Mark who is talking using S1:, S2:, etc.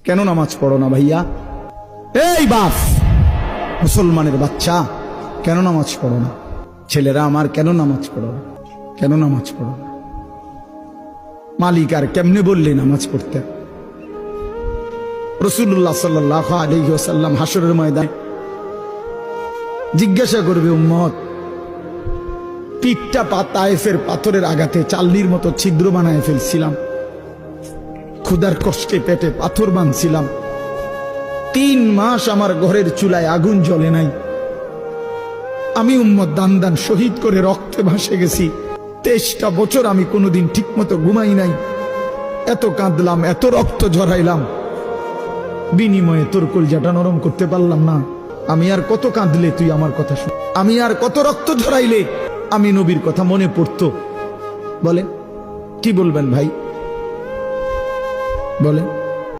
S1: কেন নামাজ পড়ো না ভাইয়া? এই বাপ, মুসলমানের বাচ্চা, কেন নামাজ পড়ো না? ছেলেরা আমার, কেন নামাজ পড়ো না? কেন নামাজ পড়ো না? মালিক আর কেমনে বললে নামাজ পড়তে? রাসূলুল্লাহ সাল্লাল্লাহু আলাইহি ওয়াসাল্লাম হাসরের ময়দানে জিজ্ঞাসা করবে, উম্মত, পিঠটা তায়েফের পাথরের আঘাতে চাল্লির মতো ছিদ্র বানায় ফেলছিলাম, ক্ষুধার কষ্টে পেটে পাথর বাঁধছিলাম, 3 মাস আমার ঘরের চুলায় আগুন জ্বলে নাই, আমি উম্মত দান দান শহীদ করে রক্তে ভাসে গেছি, 23টা বছর আমি কোনোদিন ঠিক মতো ঘুমাই নাই, এত কাঁদলাম, এত রক্ত ঝরাইলাম, বিনিময়ে তোর কলজাটা নরম করতে পারলাম না। আমি আর কত কাঁদলে তুই আমার কথা শুন? আমি আর কত রক্ত ঝরাইলে আমি নবীর কথা মনে পড়তো? বলে কি বলবেন ভাই, বলে